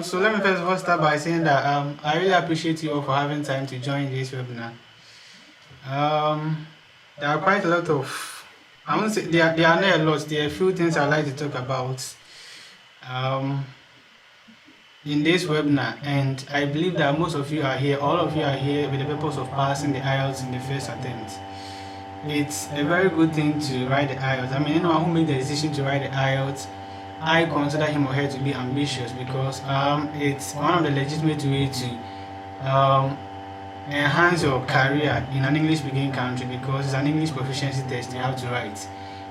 So let me first of all start by saying that I really appreciate you all for having time to join this webinar. There are quite a lot of, I won't say there are not a lot. There are a few things I'd like to talk about in this webinar, and I believe that most of you are here. All of you are here with the purpose of passing the IELTS in the first attempt. It's a very good thing to write the IELTS. I mean, anyone who made the decision to write the IELTS, I consider him or her to be ambitious, because it's one of the legitimate ways to enhance your career in an English speaking country, because it's an English proficiency test you have to write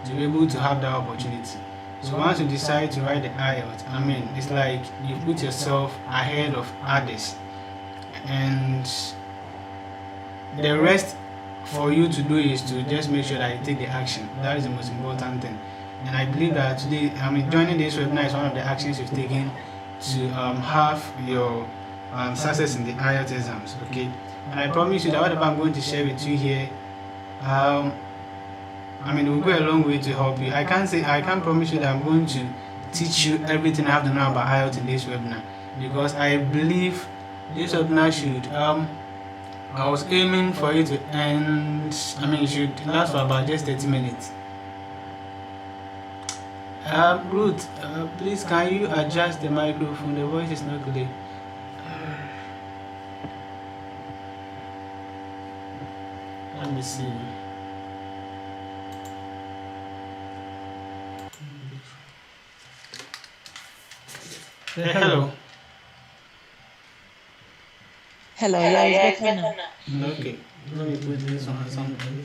to be able to have that opportunity. So once you decide to write the IELTS, I mean, it's like you put yourself ahead of others, and the rest for you to do is to just make sure that you take the action. That is the most important thing. And I believe that today, joining this webinar is one of the actions you've taken to have your success in the IELTS exams. Okay, and I promise you that whatever I'm going to share with you here, it will go a long way to help you. I can't promise you that I'm going to teach you everything I have to know about IELTS in this webinar, because I believe this webinar should I was aiming for it to end, it should last for about just 30 minutes. Ruth, please can you adjust the microphone? The voice is not clear. Let me see. Hello. Hello, yeah, it's better now. Okay, let me put this on something.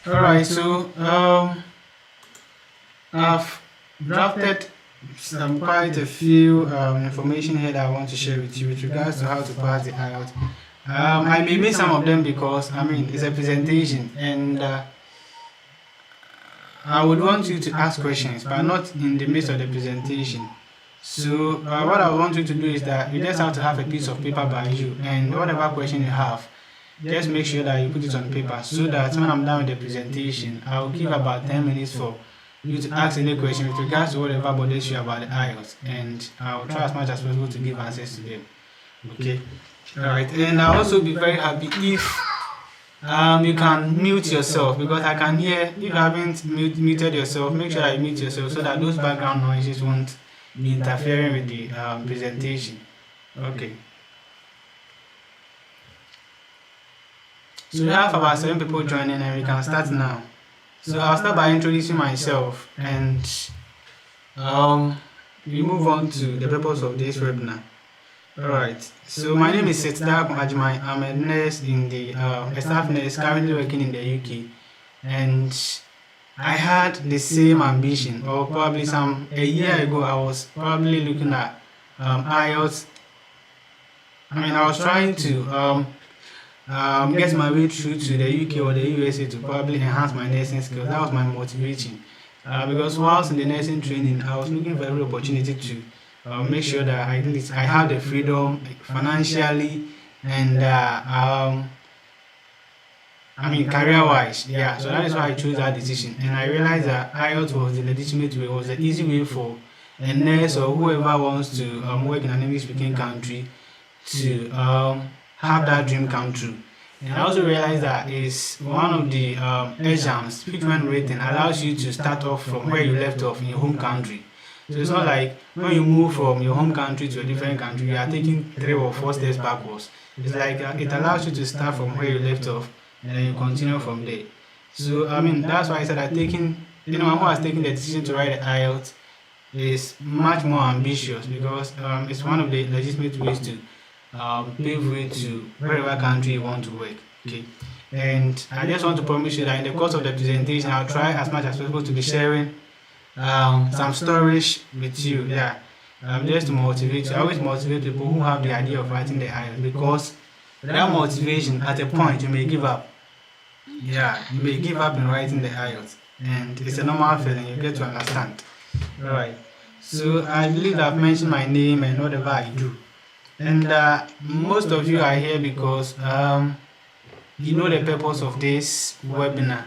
Alright, so I've drafted quite a few information here that I want to share with you with regards to how to pass the IELTS. I may miss some of them because it's a presentation, and I would want you to ask questions, but not in the midst of the presentation. So what I want you to do is that you just have to have a piece of paper by you, and whatever question you have, just make sure that you put it on paper, so that when I'm done with the presentation, I'll give about 10 minutes for you to ask any question with regards to whatever bothers you about the IELTS, and I'll try as much as possible to give answers to them. Okay, alright, and I'll also be very happy if you can mute yourself, because I can hear if you haven't muted yourself. Make sure that you mute yourself so that those background noises won't be interfering with the presentation. Okay. So we have about 7 people joining, and we can start now. So I'll start by introducing myself, and we move on to the purpose of this webinar. Alright, so my name is Saskia. I'm a nurse a staff nurse currently working in the UK, and I had the same ambition, or probably a year ago I was probably looking at IELTS. I was trying to get my way through to the UK or the USA to probably enhance my nursing skills. That was my motivation, because whilst in the nursing training, I was looking for every opportunity to make sure that I have the freedom financially and career-wise. Yeah, so that is why I chose that decision, and I realized that IELTS was the legitimate way, was the easy way for a nurse or whoever wants to work in an English-speaking country to have that dream come true. And I also realized that it's one of the exams, speaking rating, allows you to start off from where you left off in your home country. So it's not like when you move from your home country to a different country, you are taking 3 or 4 steps backwards. It's like it allows you to start from where you left off, and then you continue from there. So that's why I said that anyone who has taken the decision to write the IELTS is much more ambitious, because it's one of the legitimate ways to pave way to wherever country you want to work. Okay, and I just want to promise you that in the course of the presentation, I'll try as much as possible to be sharing some stories with you. Yeah, just to motivate you. I always motivate people who have the idea of writing the IELTS, because without motivation, at a point you may give up. Yeah, you may give up in writing the IELTS, and it's a normal feeling. You get to understand. Alright, so I believe I've mentioned my name and whatever I do, and most of you are here because you know the purpose of this webinar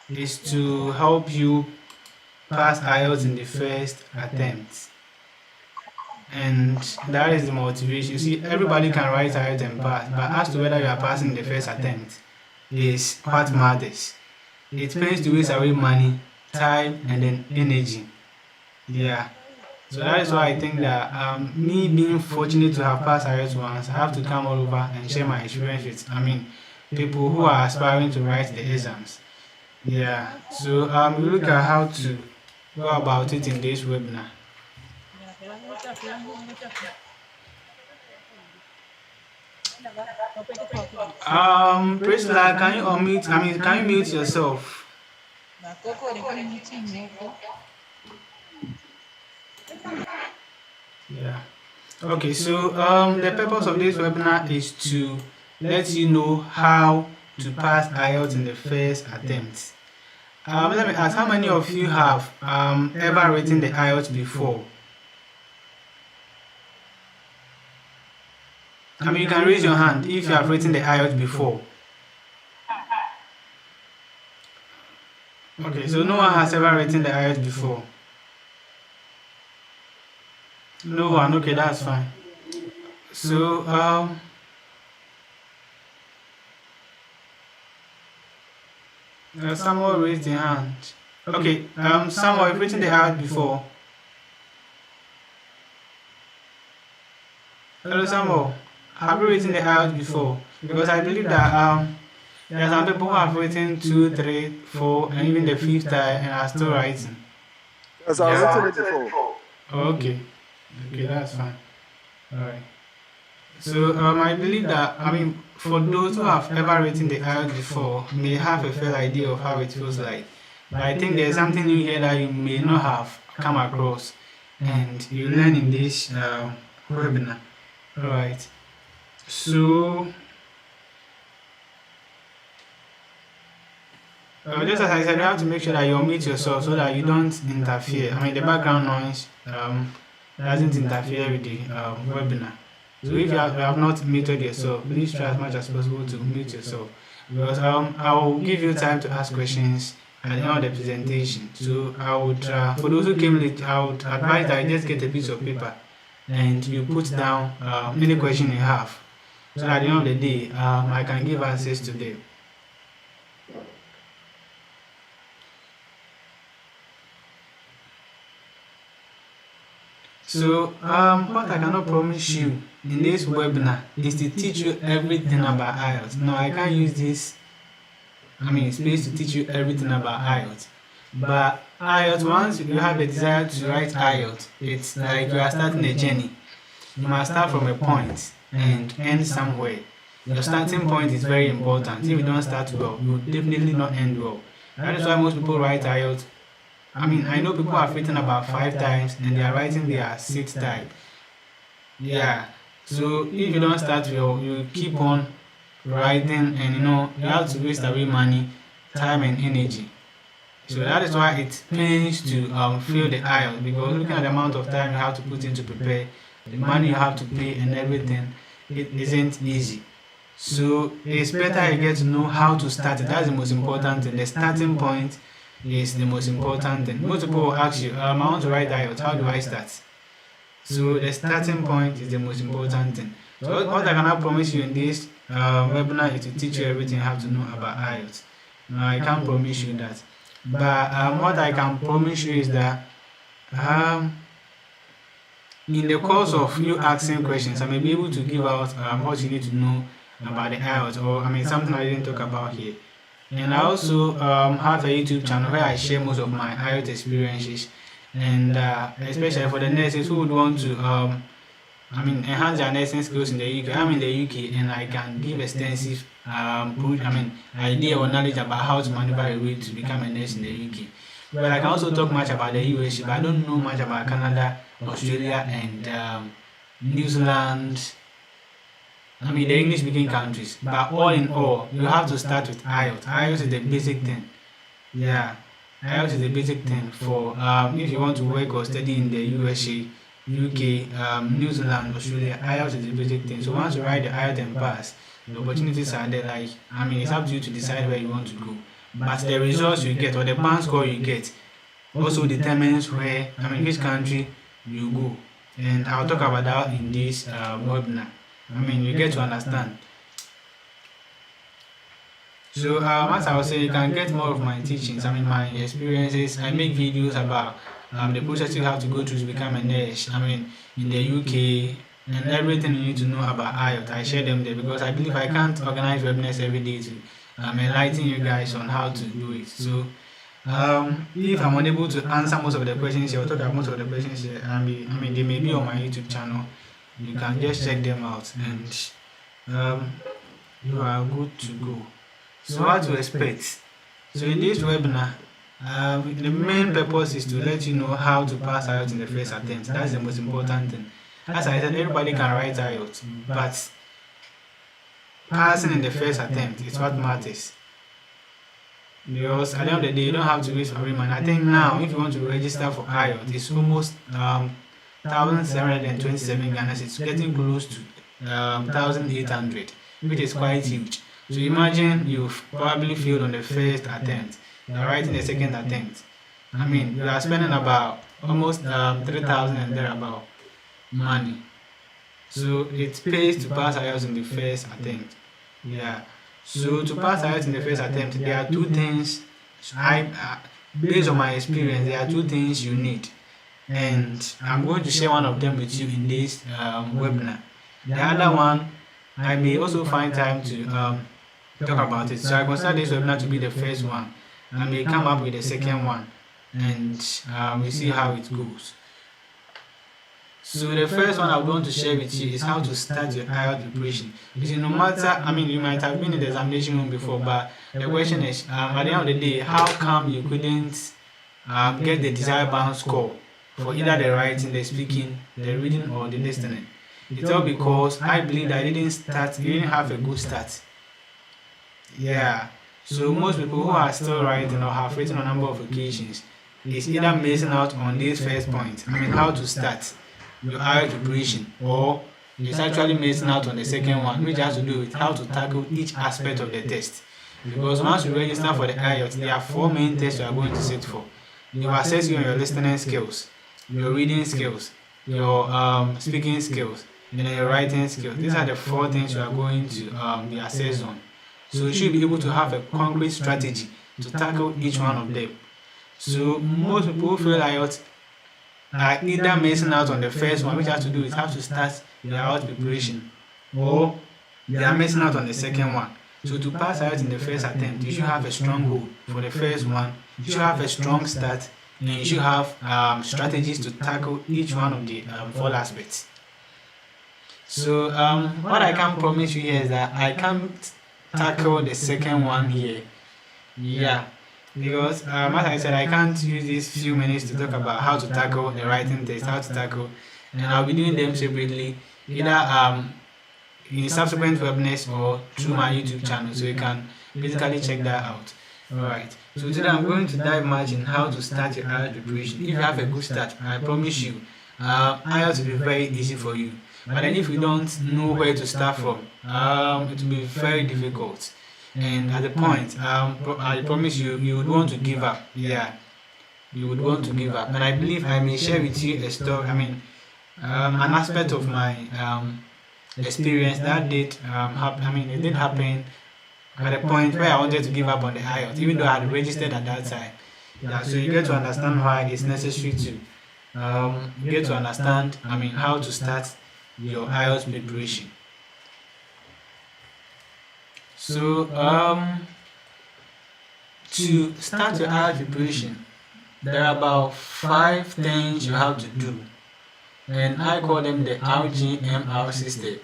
is to help you pass IELTS in the first attempt. And that is the motivation. You see, everybody can write IELTS and pass, but as to whether you are passing in the first attempt is what matters. It pays to waste away money, time, and then energy. Yeah. So that is why I think that me being fortunate to have passed IELTS once, I have to come all over and share my experience with, people who are aspiring to write the exams. Yeah. So we look at how to go about it in this webinar. Priscilla, can you unmute? Can you mute yourself? Yeah. Okay, so the purpose of this webinar is to let you know how to pass IELTS in the first attempt. Let me ask, how many of you have ever written the IELTS before? You can raise your hand if you have written the IELTS before. Okay, so no one has ever written the IELTS before. No one, okay, that's fine. So someone raised their hand. Okay, someone have written the IELTS before. Hello, Samuel. Have you written the IELTS before? Because I believe that there are some people who have written 2, 3, 4, and even the 5th time and are still writing. Yes, I've written it before. Okay, that's fine. Alright. So I believe that for those who have ever written the IELTS before may have a fair idea of how it feels like. But I think there's something new here that you may not have come across, and you learn in this webinar. Alright. So just as I said, you have to make sure that you unmute yourself so that you don't interfere. The background noise doesn't interfere with the webinar. So if you have not muted yourself, please try as much as possible to mute yourself, because I will give you time to ask questions at the end of the presentation. So I would, for those who came late, I would advise that you just get a piece of paper and you put down any question you have, so that at the end of the day, I can give answers to them. So what I cannot promise you in this webinar is to teach you everything about IELTS. No, I can't use this space to teach you everything about IELTS. But IELTS, once you have a desire to write IELTS, it's like you are starting a journey. You must start from a point and end somewhere. Your starting point is very important. If you don't start well, you will definitely not end well. That is why most people write IELTS. I know people have written about 5 times and they are writing their 6th time. Yeah. So if you don't start well, you keep on writing, and you have to waste away money, time, and energy. So that is why it pains to fill the IELTS, because looking at the amount of time you have to put in to prepare, the money you have to pay, and everything, it isn't easy. So it's better you get to know how to start it. That's the most important thing. The starting point is the most important thing. Most people will ask you, I want to write IELTS, how do I start? So the starting point is the most important thing. So what I cannot promise you in this webinar is to teach you everything you have to know about IELTS. No, I can't promise you that. But what I can promise you is that in the course of you asking questions, I may be able to give out what you need to know about the IELTS, or something I didn't talk about here. And I also have a YouTube channel where I share most of my IELTS experiences, and especially for the nurses who would want to enhance their nursing skills in the UK. I'm in the UK and I can give extensive idea or knowledge about how to maneuver a way to become a nurse in the UK. But I can also talk much about the US, but I don't know much about Canada, Australia, and New Zealand. The English speaking countries. But all in all, you have to start with IELTS. IELTS is the basic thing. Yeah. IELTS is the basic thing for if you want to work or study in the USA, UK, New Zealand, Australia. IELTS is the basic thing. So once you write the IELTS and pass, the opportunities are there. It's up to you to decide where you want to go. But the results you get, or the band score you get, also determines which country you go. And I'll talk about that in this webinar. You get to understand. So as I was saying, you can get more of my teachings, my experiences. I make videos about the process you have to go through to become a nurse, in the UK, and everything you need to know about IELTS. I share them there because I believe I can't organize webinars every day to enlighten you guys on how to do it. So if I'm unable to answer most of the questions here, I'll talk about most of the questions here. They may be on my YouTube channel. You can just check them out, and you are good to go. So what to expect? So in this webinar, the main purpose is to let you know how to pass IELTS in the first attempt. That's the most important thing. As I said, everybody can write IELTS, but passing in the first attempt is what matters. Because at the end of the day, you don't have to wait for every month. I think now, if you want to register for IELTS, it's almost 1,727 Ghana. It's getting close to 1,800, which is quite huge. So imagine you've probably failed on the first attempt. You're writing the second attempt. You are spending about almost 3,000 and thereabout money. So it pays to pass IELTS in the first attempt. Yeah. So to pass IELTS in the first attempt, there are two things. Based on my experience, there are two things you need, and I'm going to share one of them with you in this webinar. The other one, I may also find time to talk about it. So I consider this webinar to be the first one. I may come up with the second one, and we see how it goes. So the first one I want to share with you is how to start your IELTS preparation. Because no matter, you might have been in the examination room before, but the question is, at the end of the day, how come you couldn't get the desired bound score for either the writing, the speaking, the reading, or the listening? It's all because I believe that you didn't have a good start. Yeah. So most people who are still writing or have written on a number of occasions is either missing out on this first point, how to start your IELTS preparation, or it's actually missing out on the second one, which has to do with how to tackle each aspect of the test. Because once you register for the IELTS, there are 4 main tests you are going to sit for. They will assess you on your listening skills, your reading skills, your speaking skills, and then your writing skills. These are the 4 things you are going to be assessed on. So you should be able to have a concrete strategy to tackle each one of them. So most people who fail IELTS are either missing out on the first one, which has to do with how to start their IELTS preparation, or they are missing out on the second one. So to pass IELTS in the first attempt, you should have a strong goal for the first one, you should have a strong start, and you should have strategies to tackle each one of the 4 aspects. So what I can promise you here is that I can't tackle the second one here. Yeah. Because as I said, I can't use these few minutes to talk about how to tackle the writing test, and I'll be doing them separately, either in subsequent webinars or through my YouTube channel, so you can basically check that out. Alright, so today I'm going to dive much in how to start your IELTS preparation. If you have a good start, I promise you, IELTS will be very easy for you. But then if you don't know where to start from, it will be very difficult. And at the point, I promise you, you would want to give up. Yeah, you would want to give up. And I believe I may share with you a story. An aspect of my experience that did happen. It did happen at a point where I wanted to give up on the IELTS, even though I had registered at that time. Yeah, so you get to understand why it's necessary to get to understand. How to start your IELTS preparation. So, to start your IELTS preparation, there are about 5 things you have to do, and I call them the RGMR system.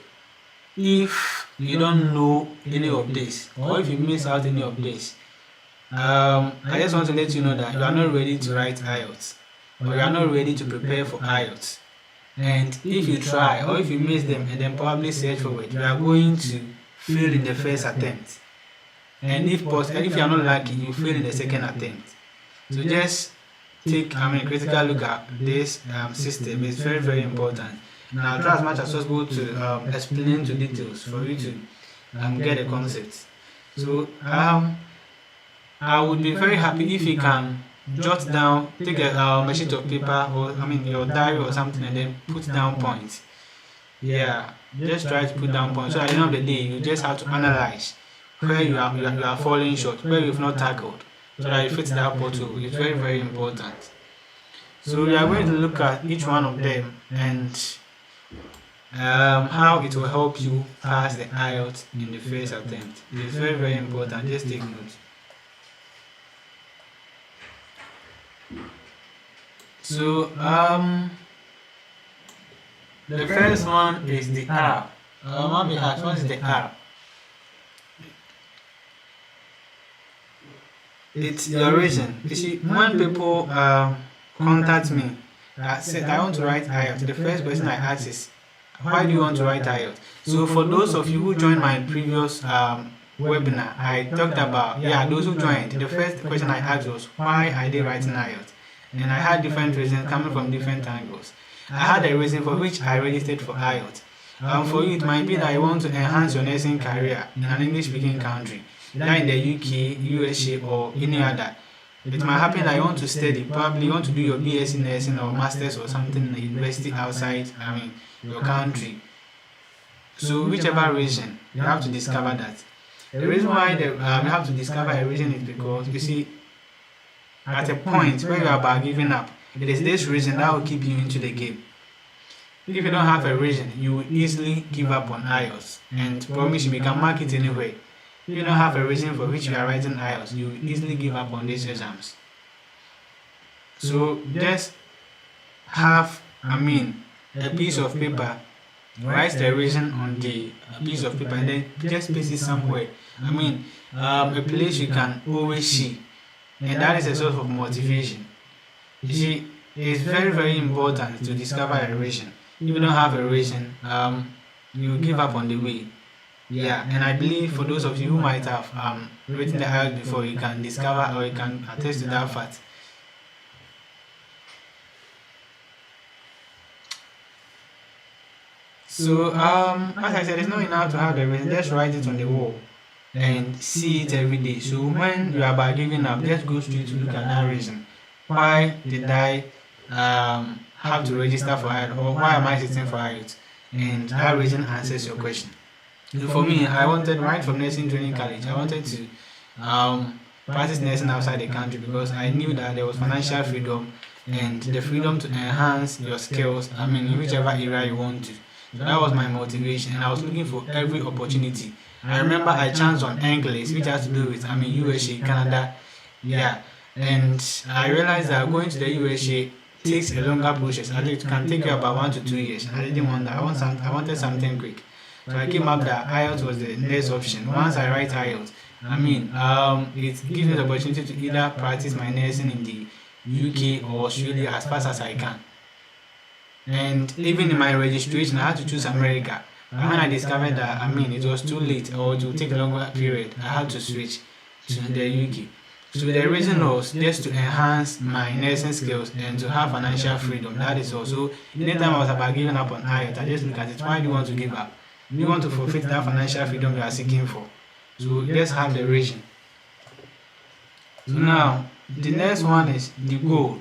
If you don't know any of this, or if you miss out any of this, I just want to let you know that you are not ready to write IELTS, or you are not ready to prepare for IELTS. And if you try, or if you miss them and then probably search for it, you are going to fail in the first attempt. And if you are not lucky, you fail in the second attempt. So just take a critical look at this system. It's very, very important. And I'll try as much as possible to explain into details for you to get the concept. So I would be very happy if you can jot down, take a sheet of paper, or your diary or something, and then put down points. Yeah, just try to put down points. So at the end of the day, you just have to analyze where you are falling short, where you've not tackled, so that you fit that portal. It's very, very important. So we are going to look at each one of them and how it will help you pass the IELTS in the first attempt. It is very, very important. Just take note. So the first one is the R. Let me ask, what is the R? It's your reason. You see, when people contact me, said I want to write IELTS, the first question I ask is, why do you want to write IELTS? So for those of you who joined my previous webinar, I talked about, those who joined, the first question I asked was, why are they writing IELTS? And I had different reasons coming from different angles. I had a reason for which I registered for IELTS. For you, it might be that you want to enhance your nursing career in an English-speaking country, either in the UK, USA, or any other. It might happen that you want to study, probably you want to do your BSc nursing or masters or something in the university outside, your country. So whichever reason, you have to discover that. The reason why you have to discover a reason is because, you see, at a point where you are about giving up, it is this reason that will keep you into the game. If you don't have a reason, you will easily give up on IELTS. And promise me, you can mark it anyway. If you don't have a reason for which you are writing IELTS, you will easily give up on these exams. So just have, a piece of paper, write the reason on the piece of paper, and then just paste it somewhere. A place you can always see. And that is a source of motivation. You see, it's very, very important to discover a reason. If you don't have a reason, you give up on the way. Yeah, and I believe for those of you who might have written the IELTS before, you can discover or you can attest to that fact. So, as I said, it's not enough to have the reason. Just write it on the wall and see it every day. So when you are about giving up, just go straight to look at that reason. Why did I have to register for IELTS, or why am I sitting for IELTS? And that reason answers your question. So for me, I wanted, right from nursing training college, I wanted to practice nursing outside the country because I knew that there was financial freedom and the freedom to enhance your skills, in whichever area you want to. So that was my motivation, and I was looking for every opportunity. I remember I chanced on English, which has to do with, USA, Canada, and I realized that going to the USA takes a longer process. At least it can take you about 1 to 2 years. I didn't want that. I wanted something quick. So I came up that IELTS was the next option. Once I write IELTS, it gives me the opportunity to either practice my nursing in the UK or Australia as fast as I can. And even in my registration, I had to choose America. But when I discovered that, it was too late or it would take a longer period, I had to switch to the UK. So the reason was just to enhance my nursing skills and to have financial freedom. That is also, anytime I was about giving up on IELTS, I just look at it. Why do you want to give up? You want to forfeit that financial freedom you are seeking for. So just have the reason. So now, the next one is the goal.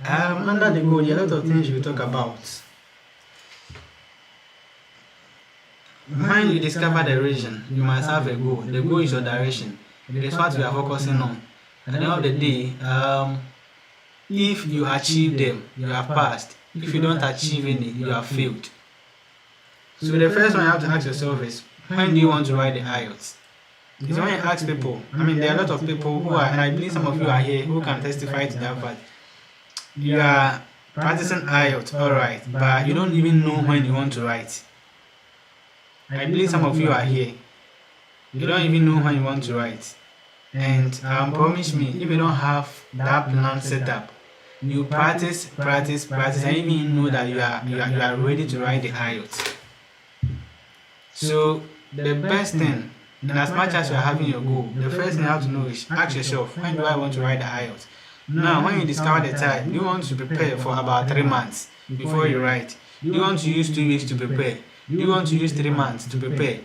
Under the goal, there are a lot of things we talk about. When you discover the reason, you must have a goal. The goal is your direction. It is what you are focusing on. At the end of the day, if you achieve them, you have passed. If you don't achieve any, you have failed. So the first one you have to ask yourself is, when do you want to write the IELTS? It's when you ask people. There are a lot of people who are, and I believe some of you are here who can testify to that fact. You are practicing IELTS, alright, but you don't even know when you want to write. I believe some of you are here. You don't even know when you want to write. And promise me, if you don't have that plan set up, you practice, and even know that you are ready to write the IELTS. So the best thing, and as much as you are having your goal, the first thing you have to know is ask yourself, when do I want to write the IELTS? Now, when you discover the time, you want to prepare for about 3 months before you write. You want to use 2 weeks to prepare. You want to use 3 months to prepare.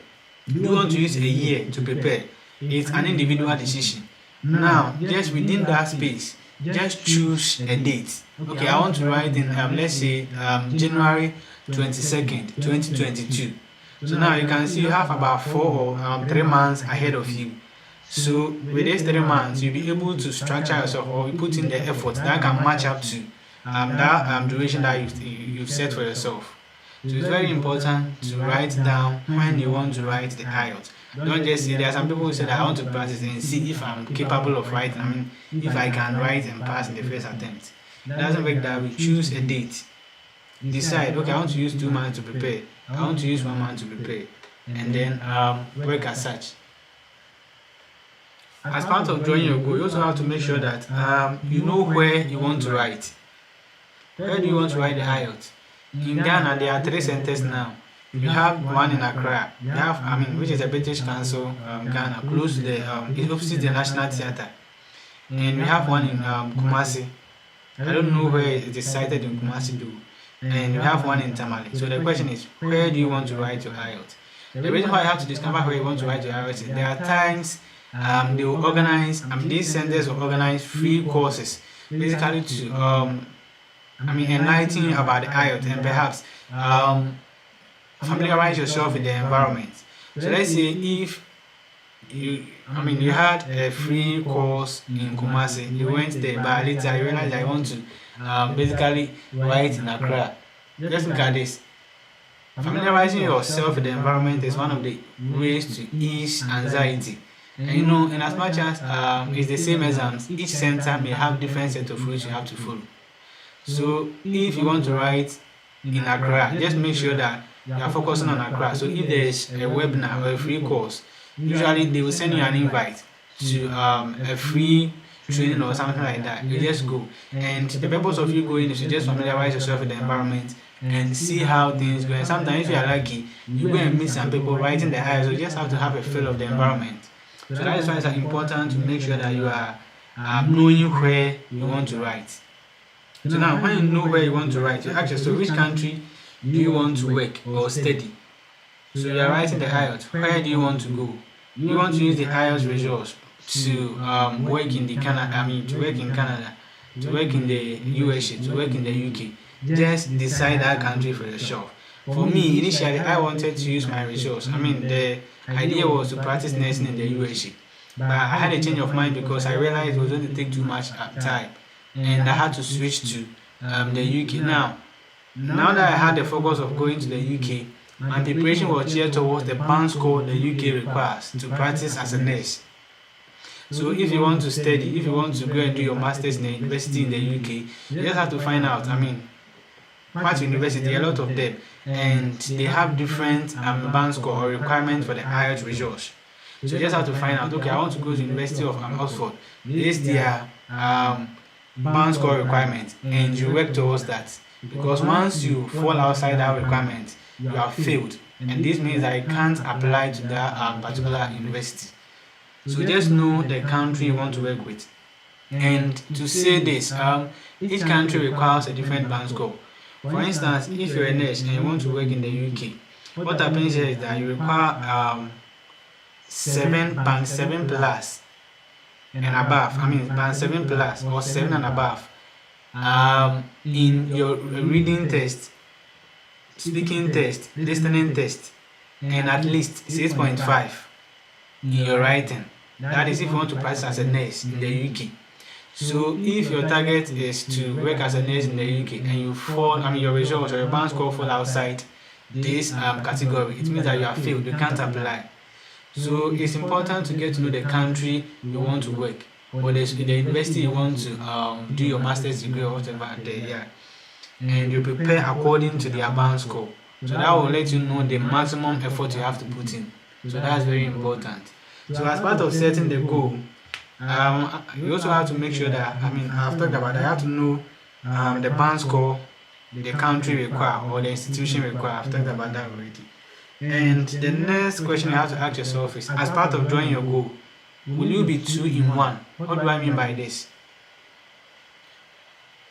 You want to use a year to prepare. It's an individual decision. Now, just within that space, just choose a date. Okay, I want to write in, let's say, January 22nd, 2022. So now you can see you have about 3 months ahead of you. So with these 3 months, you'll be able to structure yourself or put in the effort that can match up to that duration that you've set for yourself. So it's very important to write down when you want to write the IELTS. Don't just say, there are some people who say that I want to practice and see if I'm capable of writing. I mean, if I can write and pass in the first attempt. It doesn't work that way. Choose a date. Decide, okay, I want to use 2 months to prepare. I want to use 1 month to prepare. And then work as such. As part of drawing your goal, you also have to make sure that you know where you want to write. Where do you want to write the IELTS? In Ghana, there are 3 centers now. You have one in Accra. You have, which is a British Council, Ghana, close to the, it opposite the National Theatre. And we have one in Kumasi. I don't know where it is cited in Kumasi though. And we have one in Tamale. So the question is, where do you want to write your IELTS? The reason why you have to discover where you want to write your IELTS is there are times they will organize, these centers will organize free courses, basically to enlighten you about the IELTS and perhaps familiarize yourself with the environment. So let's say if you had a free course in Kumasi, you went there, but later you realized I want to basically write in Accra. Just look at this. Familiarizing yourself with the environment is one of the ways to ease anxiety. And in as much as it's the same exams, each center may have different set of rules you have to follow. So if you want to write in Accra, just make sure that you are focusing on Accra. So if there is a webinar or a free course, usually they will send you an invite to a free training or something like that. You just go. And the purpose of you going is to just familiarize yourself with the environment and see how things go. And sometimes if you are lucky, you go and meet some people writing the IELTS, so you just have to have a feel of the environment. So that is why it's important to make sure that you are knowing where you want to write. So now, when you know where you want to write, you ask yourself, which country do you want to work or study? So you are writing the IELTS. Where do you want to go? Do you want to use the IELTS results to work in to work in Canada, to work in the USA, to work in the UK? Just decide that country for yourself. For me, initially, I wanted to use my results. The idea was to practice nursing in the USA. But I had a change of mind because I realized it was going to take too much time. And I had to switch to the UK. Now that I had the focus of going to the UK, my preparation was geared towards the band score the UK requires to practice as a nurse. So if you want to study, if you want to go and do your master's in the university in the UK, you just have to find out, what university, a lot of them, and they have different band score or requirements for the IELTS results. So you just have to find out, okay, I want to go to the University of Oxford. This is their band score requirement, and you work towards that. Because once you fall outside that requirement, you have failed, and this means that you can't apply to that particular university. So just know the country you want to work with. And to say this, each country requires a different band score. For instance, if you're a nurse and you want to work in the UK, what happens here is that you require band 7 plus and above. Band 7 plus or 7 and above in your reading test, speaking test, listening test, and at least 6.5 in your writing. That is if you want to practice as a nurse in the UK. So if your target is to work as a nurse in the UK and you fall, your results or your band score fall outside this category, it means that you have failed, you can't apply. So it's important to get to know the country you want to work, or the university you want to do your master's degree or whatever there, and you prepare according to their band score. So that will let you know the maximum effort you have to put in. So that's very important. So as part of setting the goal, you also have to make sure that, I've talked about that, you have to know the band score the country require or the institution require. I've talked about that already. And the next question you have to ask yourself is, as part of drawing your goal, will you be 2 in 1? What do I mean by this?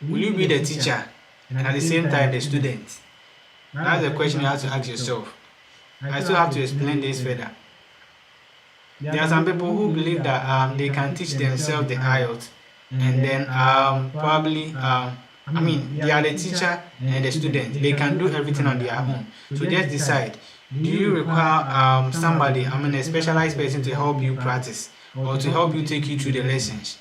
Will you be the teacher and at the same time the student? That's the question you have to ask yourself. I still have to explain this further. there are some people who believe that they can teach themselves the IELTS, and then probably they are the teacher and the student. They can do everything on their own. So just decide: do you require somebody, a specialized person to help you practice or to help you take you through the lessons?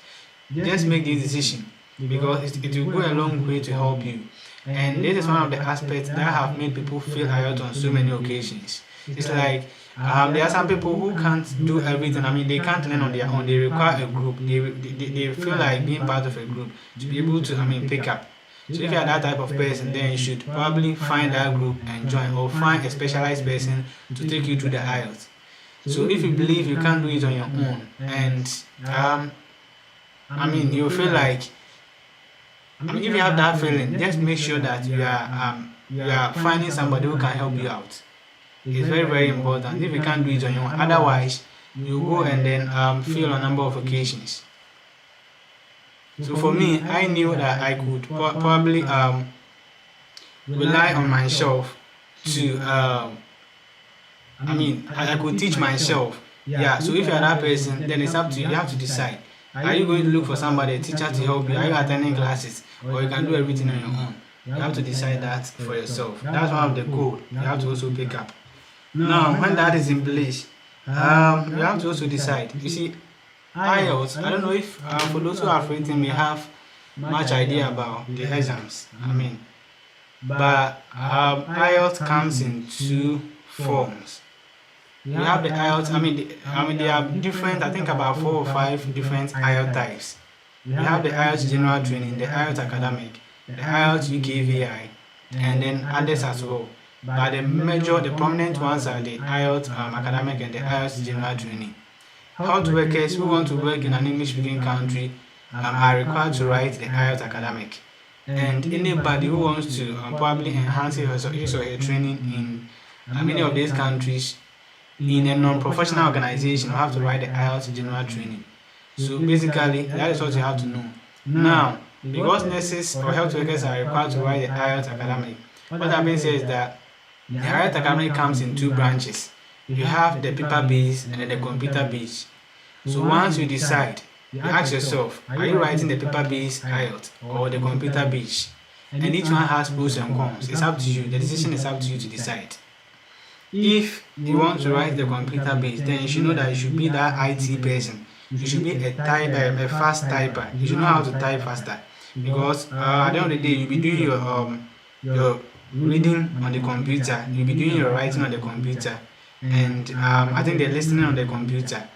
Just make this decision, because it will go a long way to help you. And this is one of the aspects that have made people feel IELTS on so many occasions. It's like there are some people who can't do everything. They can't learn on their own. They require a group. They feel like being part of a group to be able to pick up. So if you are that type of person, then you should probably find that group and join, or find a specialized person to take you through the IELTS. So if you believe you can't do it on your own, and you feel like, if you have that feeling, just make sure that you are finding somebody who can help you out. It's very, very important. If you can't do it on your own, otherwise you go and then fail on a number of occasions. So for me, I knew that I could probably rely on myself to I could teach myself. Yeah. So if you are that person, then it's up to you. You have to decide: are you going to look for somebody, a teacher, to help you? Are you attending classes, or you can do everything on your own? You have to decide that for yourself. That's one of the goals you have to also pick up. Now, when that is in place, you have to also decide. You see, IELTS, I don't know if for those who have written may have much idea about the exams. But IELTS comes in two forms. We have the IELTS. There are different, I think about 4 or 5 different IELTS types. We have the IELTS General Training, the IELTS Academic, the IELTS UKVI, and then others as well. But the prominent ones are the IELTS Academic and the IELTS General Training. Health workers who want to work in an English-speaking country are required to write the IELTS Academic. And anybody who wants to probably enhance his or her training in many of these countries in a non-professional organization will have to write the IELTS General Training. So basically, that is what you have to know. Now, because nurses or health workers are required to write the IELTS Academic, what happens is that the IELTS Academic comes in 2 branches. You have the paper-based and then the computer-based. So once you decide, you ask yourself: are you writing the paper-based IELTS or the computer-based? And each one has pros and cons. It's up to you. The decision is up to you to decide. If you want to write the computer-based, then you should know that you should be that IT person. You should be a fast typer. You should know how to type faster, because at the end of the day, you'll be doing your reading on the computer, you'll be doing your writing on the computer, and I think the listening on the computer.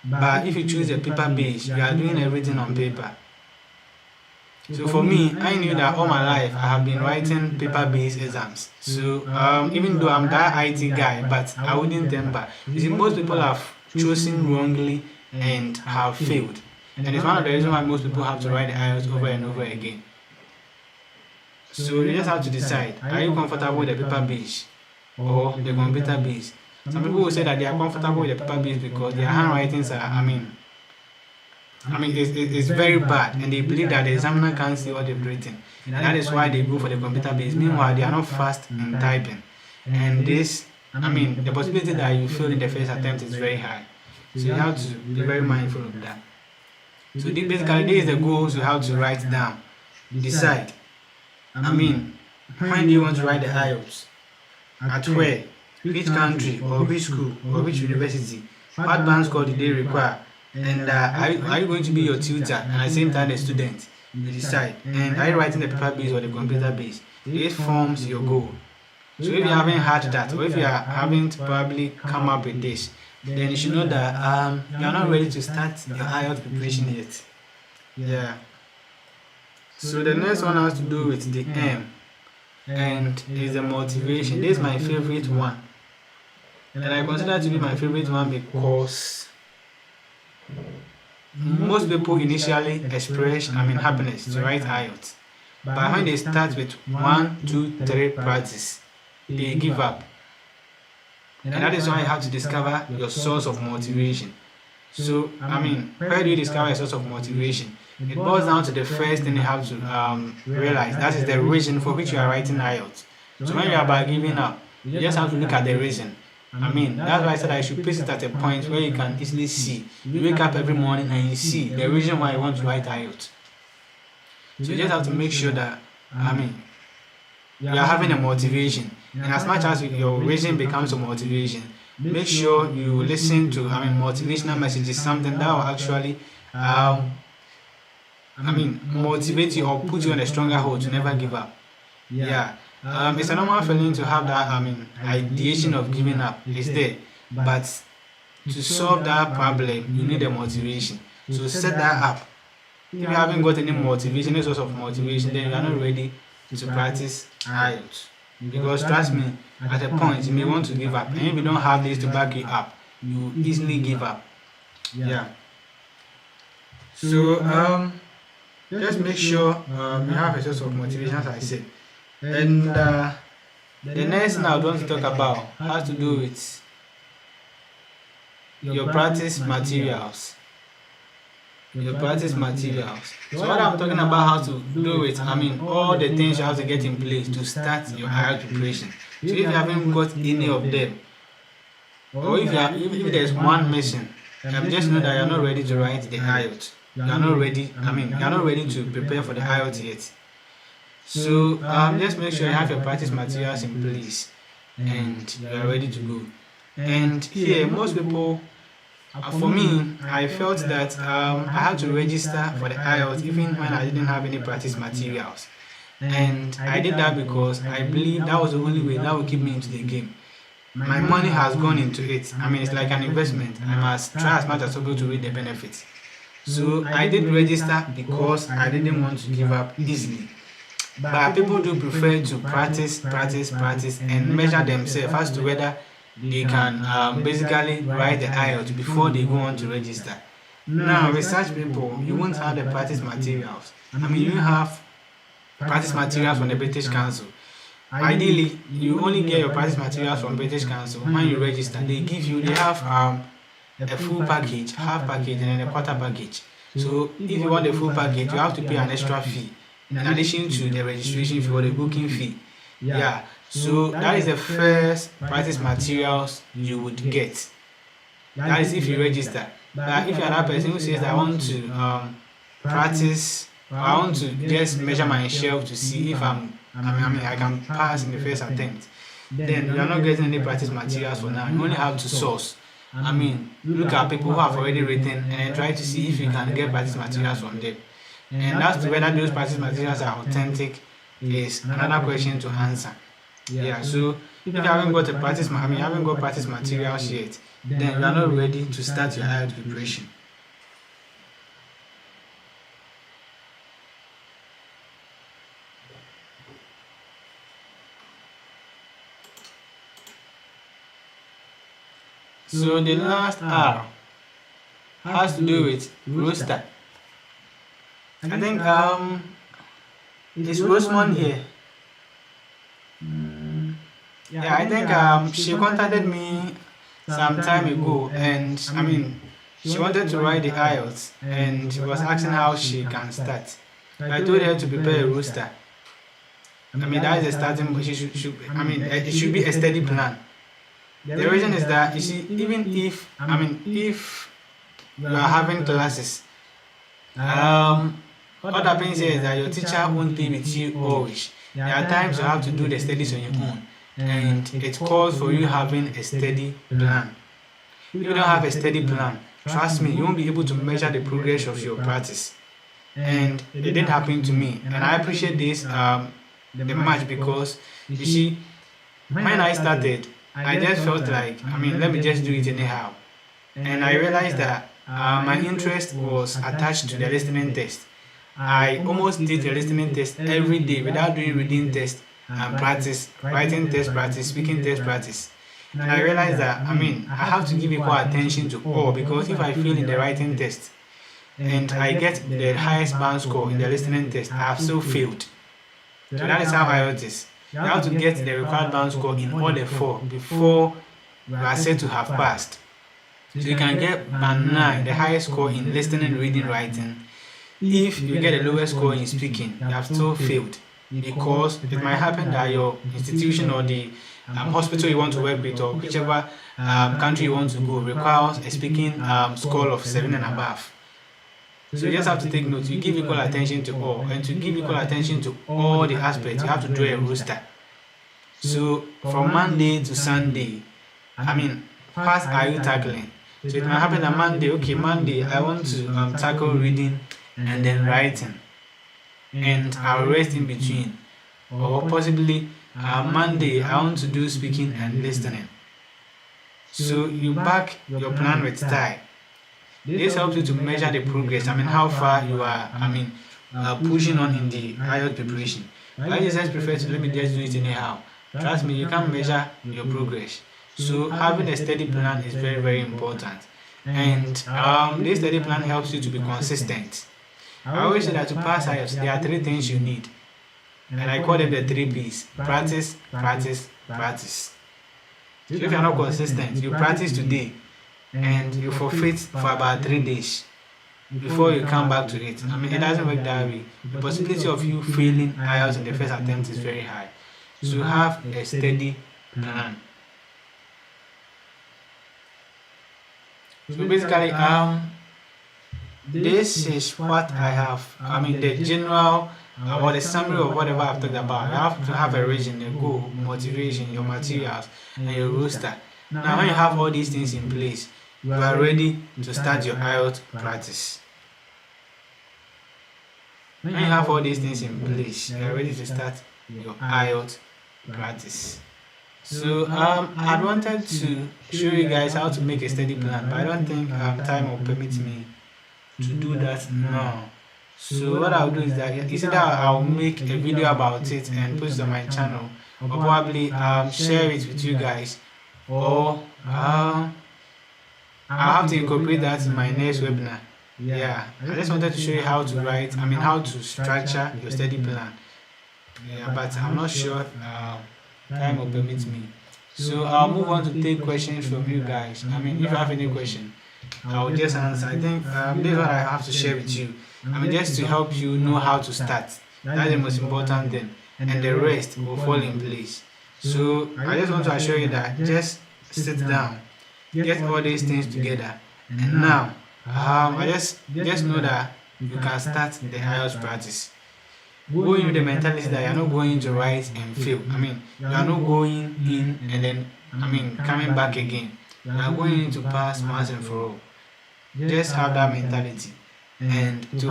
But if you choose a paper-based, you are doing everything on paper. So for me, I knew that all my life I have been writing paper-based exams. So even though I'm that IT guy, but I wouldn't temper. You see, most people have chosen wrongly and have failed. And it's one of the reasons why most people have to write the IELTS over and over again. So you just have to decide: are you comfortable with the paper-based or the computer-based? Some people will say that they are comfortable with the paper-based because their handwritings are, it's very bad, and they believe that the examiner can't see what they've written. And that is why they go for the computer-based. Meanwhile, they are not fast in typing. And this, the possibility that you fail in the first attempt is very high. So you have to be very mindful of that. So basically, this is the goals you have to write down. Decide. When do you want to write the IELTS? At where? Which country, or which school, or which university? What band score do they require? And are you going to be your tutor and at the same time the student? You decide. And are you writing the paper-based or the computer-based? This forms your goal. So if you haven't had that, or if you haven't probably come up with this, then you should know that you are not ready to start your IELTS preparation yet. Yeah. So the next one has to do with the M, and is the motivation. This is my favorite one, and I consider it to be my favorite one because most people initially express happiness to write IELTS, but when they start with 1, 2, 3 practice, they give up. And that is why you have to discover your source of motivation. So where do you discover your source of motivation? It boils down to the first thing you have to realize. That is the reason for which you are writing IELTS. So when you are about giving up, you just have to look at the reason. That's why I said I should place it at a point where you can easily see. You wake up every morning and you see the reason why you want to write IELTS. So you just have to make sure that, you are having a motivation. And as much as your reason becomes a motivation, make sure you listen to, motivational messages, something that will actually, motivate you or put you on a stronger hold to never give up. Yeah. It's a normal feeling to have that, ideation of giving up. It's there. But to solve that problem, you need a motivation. So set that up. If you haven't got any motivation, any source of motivation, then you are not ready to practice IELTS. Because trust me, at a point you may want to give up. And if you don't have this to back you up, you easily give up. Yeah. So just make sure you have a source of motivation, as I said. And the next thing I would want to talk about has to do with your practice materials. Your practice materials. So what I'm talking about how to do it, all the things you have to get in place to start your IELTS preparation. So if you haven't got any of them, or if there's one missing, just know that you're not ready to write the IELTS. You're not ready to prepare for the IELTS yet. So just make sure you have your practice materials in place and you are ready to go. And here, most people, for me, I felt that I had to register for the IELTS even when I didn't have any practice materials. And I did that because I believe that was the only way that would keep me into the game. My money has gone into it. It's like an investment. I must try as much as possible to reap the benefits. So I did register because I didn't want to give up easily. But people do prefer to practice, and measure themselves as to whether they can basically write the IELTS before they go on to register. Now, with such people, you won't have the practice materials. You have practice materials from the British Council. Ideally, you only get your practice materials from British Council when you register. They have a full package, half package, and then a quarter package. So if you want the full package, you have to pay an extra fee in addition to the registration fee or the booking fee. Yeah. So that is the first practice materials you would get. That is if you register. But if you're another person who says that I want to practice, I want to just measure my shelf to see if I can pass in the first attempt, then you are not getting any practice materials for now. You only have to source. Look at people who have already written and then try to see if you can get practice materials from them. And as to whether those practice materials are authentic is another question to answer. Yeah, so if you haven't got practice materials yet, then you are not ready to start your IELTS preparation. So the last R has to do with roster. I think is Rosemond here? Yeah, I think she contacted me some time ago, and she wanted to write the IELTS, and she was asking how she can start. I told her to prepare a roster. That is a starting. It should be a steady plan. The reason is that even if you are having classes, what happens here is that your teacher won't be with you always. There are times you have to do the studies on your own, and it calls for you having a steady plan. If you don't have a steady plan, trust me, you won't be able to measure the progress of your practice. And it did happen to me, and I appreciate this the much because you see, when I started, I just felt like let me just do it anyhow, and I realized that my interest was attached to the listening test. I almost did the listening test every day without doing reading test and practice, writing test practice, speaking test practice. And I realized that I have to give equal attention to all, because if I fail in the writing test and I get the highest band score in the listening test, I have still failed. So that is how IELTS is. You have to get the required band score in all the four before you are said to have passed. So you can get band 9, the highest score in listening, reading, writing. If you get the lowest score in speaking, you have still failed, because it might happen that your institution or the hospital you want to work with, or whichever country you want to go, requires a speaking score of 7 and above. So you just have to take note. You give equal attention to all, and to give equal attention to all the aspects, you have to draw a roster. So from Monday to Sunday, first are you tackling? So it might happen that Monday I want to tackle reading and then writing, and I'll rest in between. Or possibly Monday I want to do speaking and listening. So you back your plan with style. This helps you to measure the progress. How far you are. Pushing on in the IELTS preparation. I just prefer to let me just do it anyhow. Trust me, you can't measure your progress. So having a steady plan is very, very important. And this steady plan helps you to be consistent. I always say that to pass IELTS, there are 3 things you need. And I call them the 3 P's. Practice, practice, practice. So if you're not consistent, you practice today and you forfeit for about 3 days before you come back to it. It doesn't work that way. The possibility of you failing IELTS in the first attempt is very high. So have a steady plan. So basically, this is what I have. The general or the summary of whatever I've talked about. You have to have a vision, a goal, motivation, your materials, and your roster. Now, when you have all these things in place, you are ready to start your IELTS practice. When you have all these things in place, you are ready to start your IELTS practice. So I wanted to show you guys how to make a steady plan, but I don't think time will permit me to do that now. So what I'll do is that either I'll make a video about it and post it on my channel, or probably share it with you guys, or I'll have to incorporate that in my next webinar. Yeah, I just wanted to show you how to write, how to structure your study plan. Yeah, but I'm not sure time will permit me. So I'll move on to take questions from you guys. If you have any question, I'll just answer. I think this is what I have to share with you. Just to help you know how to start. That's the most important thing, and the rest will fall in place. So I just want to assure you that just sit down, get all these things together, and now I just know that you can start the IELTS practice. Go in with the mentality that you're not going to write and fail. You are not going in and then coming back again. You are going in to pass once and for all. Just have that mentality. And to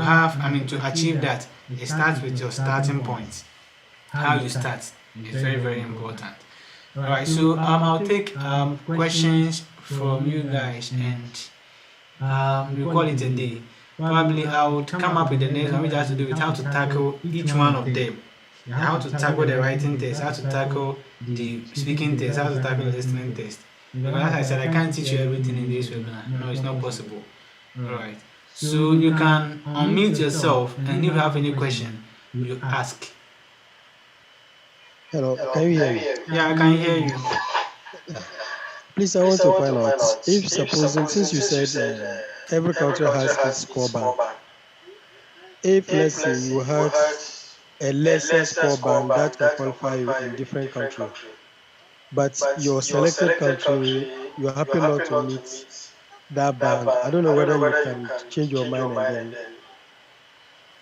achieve that, it starts with your starting point. How you start is very, very important. Alright, so I'll take questions from you guys, and we call it a day. Probably I would come up with the next one, which has to do with how to tackle each one of them. How to tackle the writing test, how to tackle the speaking test, how to tackle the listening test. Because as I said, I can't teach you everything in this webinar. No, it's not possible. Alright. So you can unmute yourself, and if you have any question, you ask. Hello, can you hear me? Yeah, I can hear you. Please, I want to find out if, supposing, since you said every country has its score band, if let's say you had a lesser score band that will qualify you in different countries, but your selected country, you happen not to meet that band, I don't know whether you can change your mind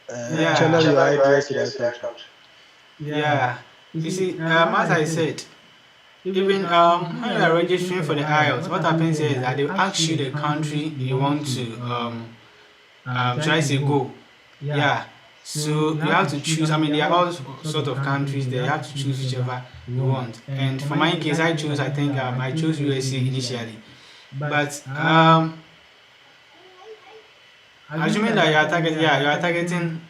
and then channel your ideas to that country. Yeah, you see, as I said, even when you are registering for the IELTS, what happens here is that they ask you the country you want to try to go. Yeah, so you have to choose. There are all sort of countries there. You have to choose whichever you want. And for my case, I chose USA initially, but assuming that you are targeting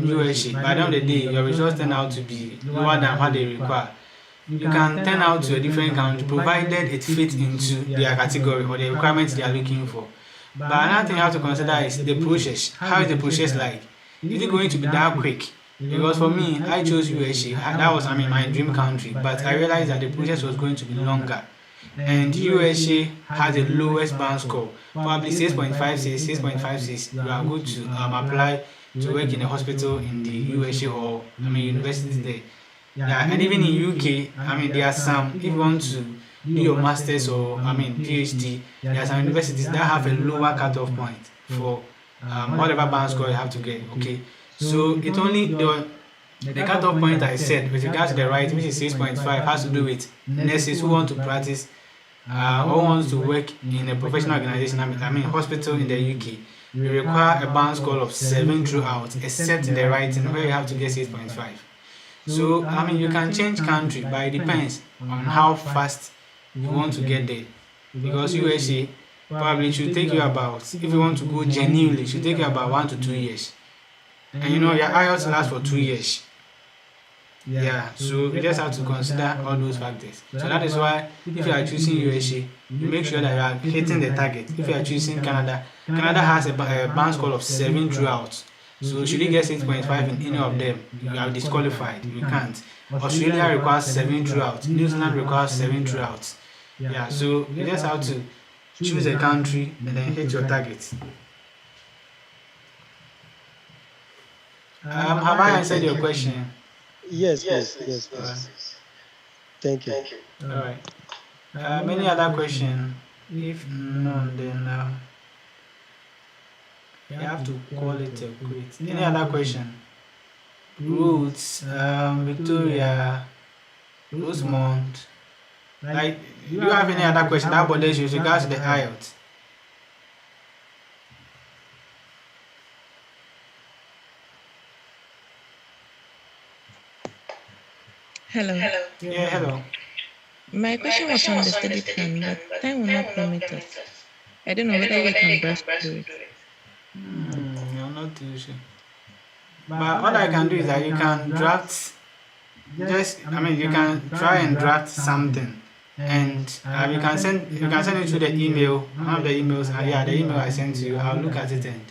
USA. By the end of the day, your results turn out to be lower than what they require. You can turn out to a different country provided it fits into their category or the requirements they are looking for. But another thing you have to consider is the process. How is the process like? Is it going to be that quick? Because for me, I chose USA. That was my dream country. But I realized that the process was going to be longer. And USA has the lowest band score, probably 6.56, 6.56. You are good to apply to work in a hospital in the USA or universities there. Yeah, and even in UK, there are some, if you want to do your masters or PhD, there are some universities that have a lower cutoff point for whatever band score you have to get. Okay, so it only the cutoff point I said with regards to the writing, which is 6.5, has to do with nurses who want to practice or wants to work in a professional organization, hospital in the UK. You require a band score of 7 throughout, except in the writing where you have to get 6.5. So, you can change country, but it depends on how fast you want to get there. Because USA probably should take you about, if you want to go genuinely, should take you about 1 to 2 years. And your IELTS lasts for 2 years. Yeah, so you just have to consider all those factors. So that is why if you are choosing USA, you make sure that you are hitting the target. If you are choosing Canada, Canada has a band score of 7 throughout. So should you get 6.5 in any of them, you are disqualified. You can't. Australia requires 7 throughout. New Zealand requires 7 throughout. Yeah, so you just have to choose a country and then hit your target. Have I answered your question? Yes, please. Yes, please. Thank you. All right. Any other question? If none, then you have to call it a quit. Any other question? Roots, Victoria, Rosemont. Like, do you have any other question that bothers you with regards to the IELTS? Hello. Yeah, hello. My question was on the study plan, but time will not permit us. I don't know whether you can brush through it. I'm not too sure. But what I can do is that you can draft, you can try and draft something, and you can send it to the email. One of the emails, the email I sent to you. I'll look at it, and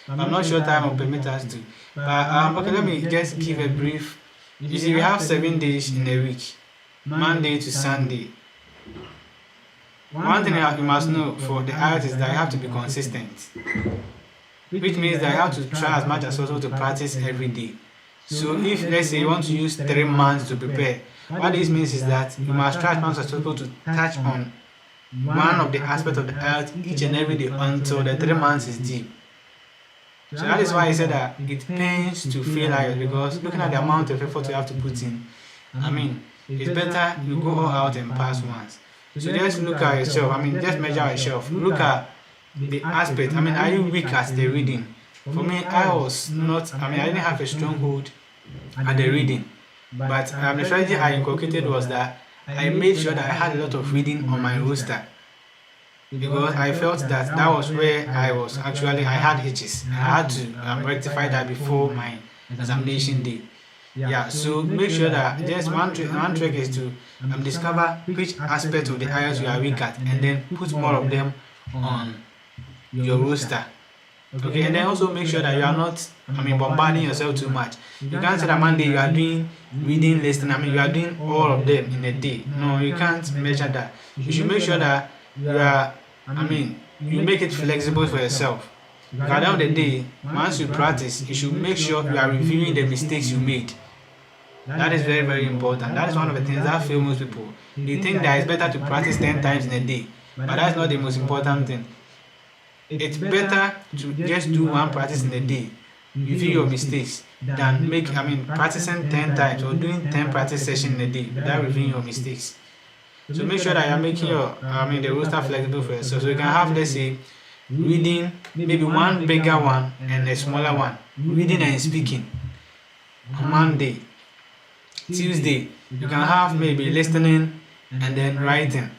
I'm not sure time will permit us to. But okay, let me just give a brief. You see, we have 7 days in a week, Monday to Sunday. One thing you must know for the IELTS is that you have to be consistent, which means that you have to try as much as possible to practice every day. So if, let's say, you want to use 3 months to prepare, what this means is that you must try as much as possible to touch on one of the aspects of the IELTS each and every day until the 3 months is deep. So that is why I said that it pains to fail IELTS, because looking at the amount of effort you have to put in, it's better you go all out and pass once. So just look at yourself, just measure yourself. Look at the aspect. Are you weak at the reading? For me, I was not, I didn't have a strong hold at the reading. But the strategy I inculcated was that I made sure that I had a lot of reading on my roster, because I felt that that was where I had hitches. I had to rectify that before my examination day. Yeah, so make sure that just one trick is to discover which aspect of the IELTS you are weak at, and then put more of them on your roster. Okay, and then also make sure that you are not bombarding yourself too much. You can't say that Monday you are doing reading listening, you are doing all of them in a day. No, you can't measure that. You should make sure that you are you make it flexible for yourself. Because at the end of the day, once you practice, you should make sure you are reviewing the mistakes you made. That is very, very important. That is one of the things that fail most people. They think that it's better to practice 10 times in a day, but that's not the most important thing. It's better to just do one practice in a day, review your mistakes, than practicing 10 times or doing 10 practice sessions in a day without reviewing your mistakes. So make sure that you're making your the roster flexible for yourself. So you can have, let's say, reading, maybe one bigger one and a smaller one. Reading and speaking on Monday. Tuesday, you can have maybe listening and then writing.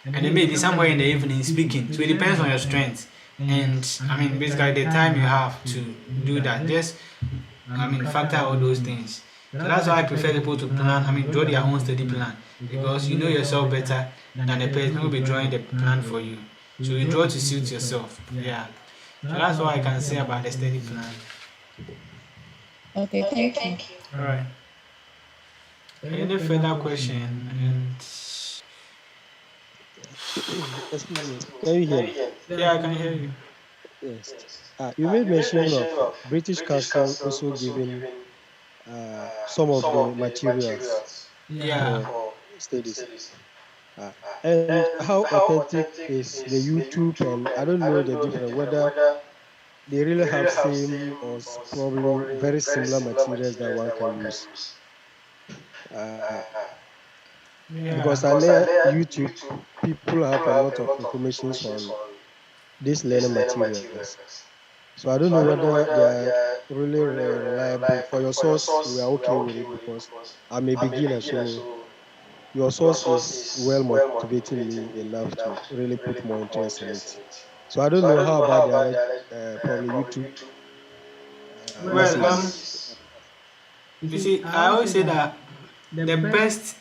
And then maybe somewhere in the evening speaking. So it depends on your strength. And basically the time you have to do that. Just factor all those things. So that's why I prefer people to plan, draw their own study plan. Because you know yourself better than the person who will be drawing the plan for you. So you draw to suit yourself. Yeah. So that's what I can say about the study plan. Okay, thank you. Alright. Any further question? And Excuse me. Can you hear me? yeah, I can hear you. Yes. You made mention of British Council also giving some of the materials Yeah. for studies. And how authentic is the YouTube? And I don't know the difference whether they really have same or probably very similar materials that one can use. Uh, Yeah. because I know YouTube, people have a lot of information on these learning materials. So I don't know whether they are really reliable. For your source, we are okay with it because I'm a beginner. So your source is well motivating me enough to really put more interest in it. So I don't know how about the other, probably YouTube Well, lessons. you see, I always say that the best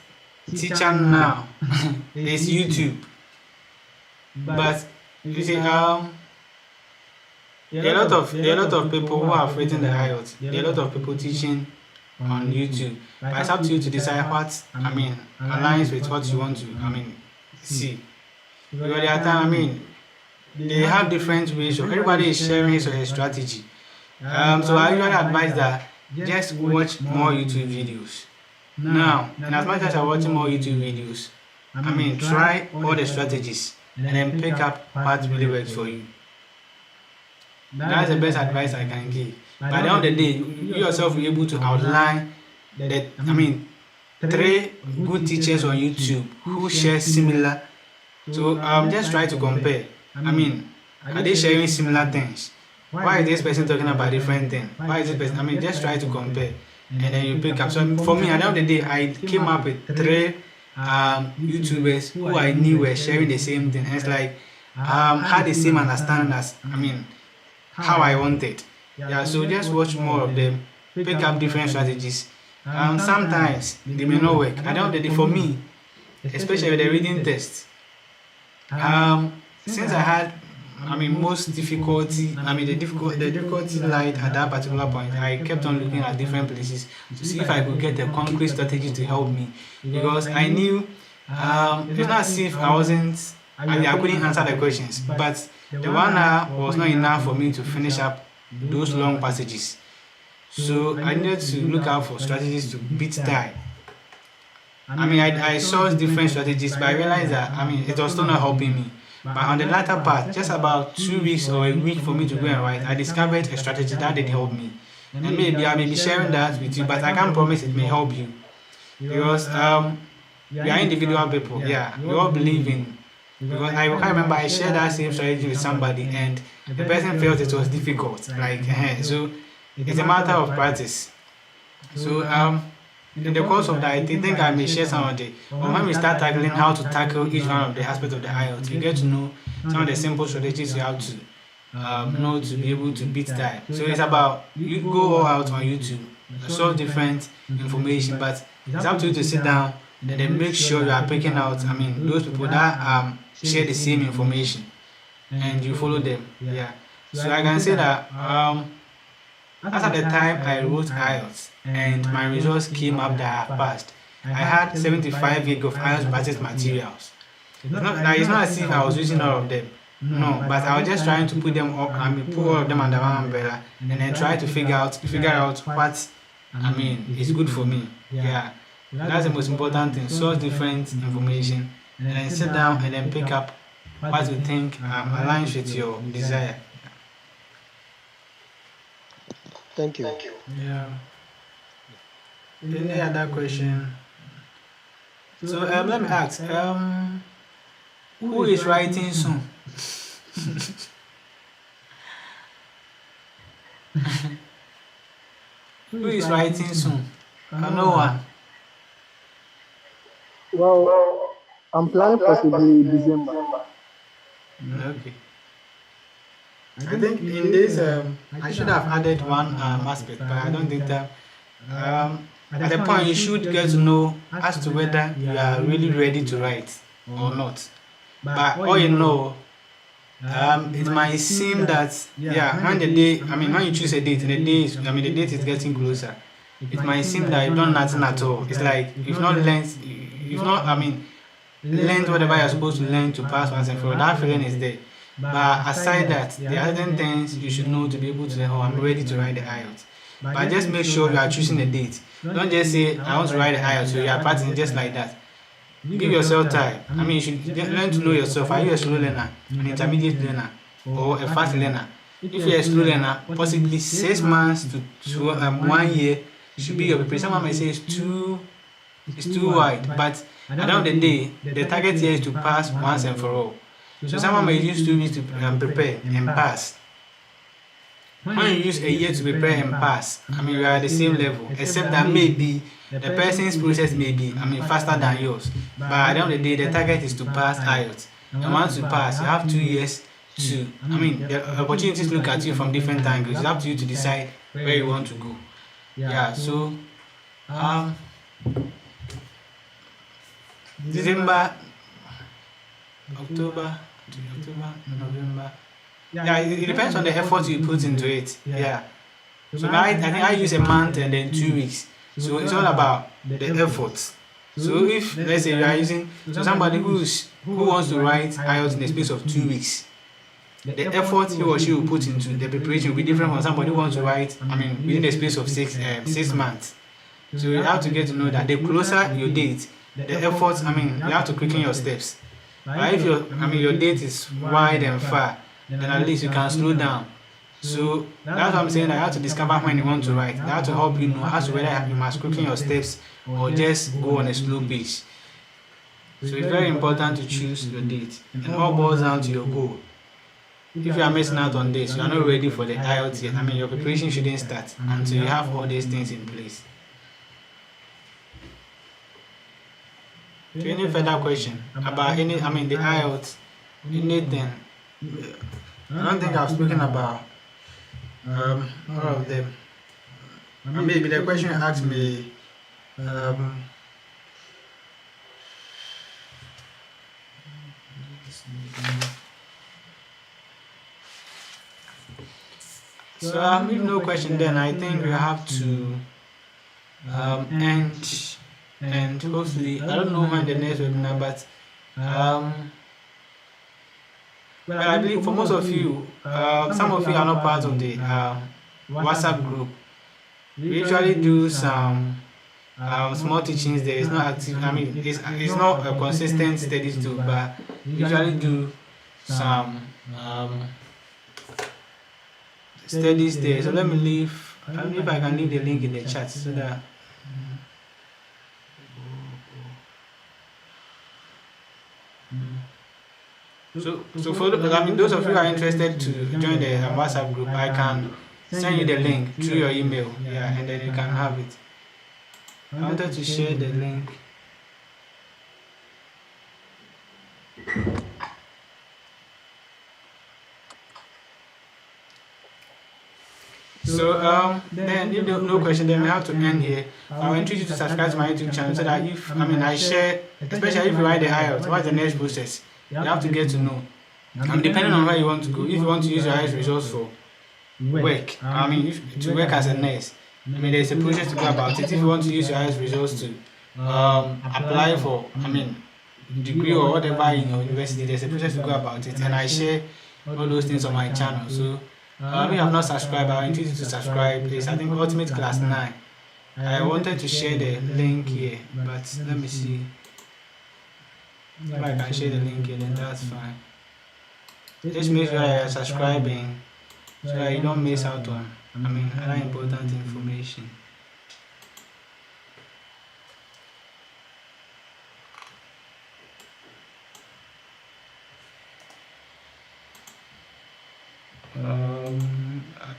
teacher now is YouTube. But you see, there are a lot of people who have written the IELTS. There are a lot of people teaching on YouTube. But it's up to you to decide what aligns with what you want to see. Because there are time they have different ways. So everybody is sharing his or her strategy. So I usually advise that just watch more YouTube videos. Now, and as much as you're watching more YouTube videos, try all the strategies and then pick up what really works for you. That's the best advice I can give. By the end of the day, you yourself will be able to outline that three good teachers on YouTube who share similar. So just try to compare. Are they sharing similar things? Why is this person talking about different thing? Why is this person? Just try to compare, and then you pick up. So for me, at the end of the day, I came up with three YouTubers who I knew were sharing the same thing. And it's like had the same understanding as how I wanted. Yeah, so just watch more of them, pick up different strategies. Sometimes they may not work. At the end of the day, for me, especially with the reading test, since I had most difficulty, the difficulty lied at that particular point. I kept on looking at different places to see if I could get a concrete strategy to help me, because I knew it's not as if I couldn't answer the questions, but the 1 hour was not enough for me to finish up those long passages. So I needed to look out for strategies to beat time. I saw different strategies, but I realized that it was still not helping me. But on the latter part, just about 2 weeks or a week for me to go and write, I discovered a strategy that did help me. And maybe I may be sharing that with you, but I can't promise it may help you. Because we are individual people, yeah. We all believe in, because I can't remember I shared that same strategy with somebody and the person felt it was difficult. So it's a matter of practice. So in the course of that, I think I may share some of the, or when we start tackling how to tackle each one of the aspects of the IELTS, you get to know some of the simple strategies you have to know to be able to beat time. So it's about you go all out on YouTube, solve different information, but it's up to you to sit down and then make sure you are picking out those people that share the same information and you follow them. Yeah. So I can say that as at the time I wrote IELTS and my results came up that I passed, I had 75 gig of IELTS practice materials. It's not as if I was using all of them. No, but I was just trying to put them up, put all of them under one umbrella and then try to figure out what is good for me. Yeah. That's the most important thing. Source different information and then sit down and then pick up what you think aligns with your desire. Thank you. Yeah. Any other question? So let me ask, who is writing soon? Who is writing soon? No one. Well, I'm planning possibly December. Okay. I think in this, I should have added one aspect, but I don't think that. At the point, you should get to know as to whether you are really ready to write or not. But all you know, it might seem that when the day, when you choose a date, and the date is getting closer, it might seem that you've done nothing at all. It's like you've not learned whatever you're supposed to learn to pass once and for all. That feeling is there. But aside that, there are certain things you should know to be able to say, oh, I'm ready to write the IELTS. but just make sure you are choosing a date. Don't just say I want to write the IELTS, so you are practicing just like that. Give yourself time. I mean, you should learn to know yourself. Are you a slow learner, an intermediate learner, or a fast learner? If you're a slow learner, possibly 6 months to 1 year should be your preparation. Someone may say it's too wide, but at the end of the day, the target here is to pass once and for all. So someone may use 2 weeks to prepare and pass. When you use a year to prepare and pass, I mean, you are at the same level, except that maybe the person's process may be, faster than yours. But at the end of the day, the target is to pass IELTS. And once you pass, you have 2 years to, the opportunities look at you from different angles. It's up to you to decide where you want to go. Yeah, so, December, October, November. Yeah, it depends on the effort you put into it. Yeah. So I think I use a month and then 2 weeks. So it's all about the effort. So if let's say you are using somebody who wants to write IELTS in the space of 2 weeks, the effort he or she will put into the preparation will be different from somebody who wants to write within the space of 6 months. So you have to get to know that the closer your date, the effort, you have to quicken your steps. But if your date is wide and far, then at least you can slow down. So that's what I'm saying. I have to discover when you want to write. That to help you know as to whether you must quicken your steps or just go on a slow pace. So it's very important to choose your date. And all boils down to your goal. If you are missing out on this, you are not ready for the IELTS yet. Your preparation shouldn't start until you have all these things in place. So any further question about the IELTS, anything? I don't think I've spoken about all of them. Maybe the question you asked me, so if no question, then I think we have to end, and hopefully, I don't know when the next webinar, but well, I believe for most of you, some of you are not part of the WhatsApp group. We usually do some small teachings there. It's not active. It's not a consistent studies too, but we usually do some studies there. So let me leave. I don't know if I can leave the link in the chat so that. So for those of you who are interested to join the WhatsApp group, I can send you the link through your email, and then you can have it. I wanted to share the link. So then if there's no question, then we have to end here. I'll encourage you to subscribe to my YouTube channel so that if I share, especially if you write the IELTS, what's the next process? You have to get to know. Depending on where you want to go, if you want to use your IELTS results for work, to work as a nurse, there's a process to go about it. If you want to use your IELTS results to apply for, degree or whatever in your university, there's a process to go about it. And I share all those things on my channel. So if you have not subscribed, I encourage you to subscribe. It's I think Ultimate Class 9. I wanted to share the link here, but let me see. If I can share the link here, then that's fine. Just make sure you're subscribing so that you don't miss out on other important information.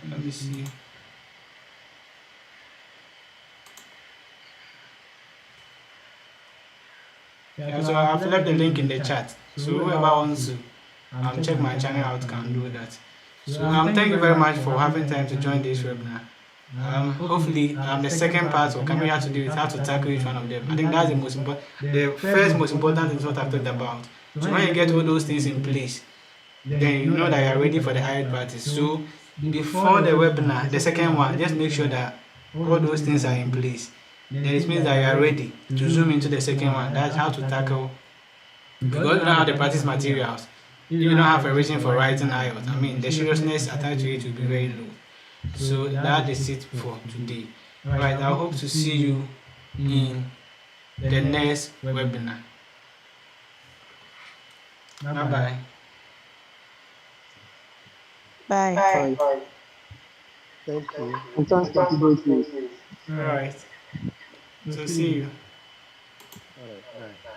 Let me see. Yeah, so I've left the link in the chat. So whoever wants to check my channel out can do that. So thank you very much for having time to join this webinar. Hopefully the second part will come here to do with how to tackle each one of them. I think that's the most important. The first most important is what I've talked about. So when you get all those things in place, then you know that you are ready for the IELTS practice. So before the webinar, the second one, just make sure that all those things are in place. Then it means that you are ready to zoom into the second one. That's how to tackle. Because you don't have the practice materials, you don't have a reason for writing IELTS. The seriousness attached to it will be very low. So that is it for today. Alright, I hope to see you in the next webinar. Bye bye. Bye. Bye. Thank you. And thanks to everybody. Alright. So see you. All right. Bye.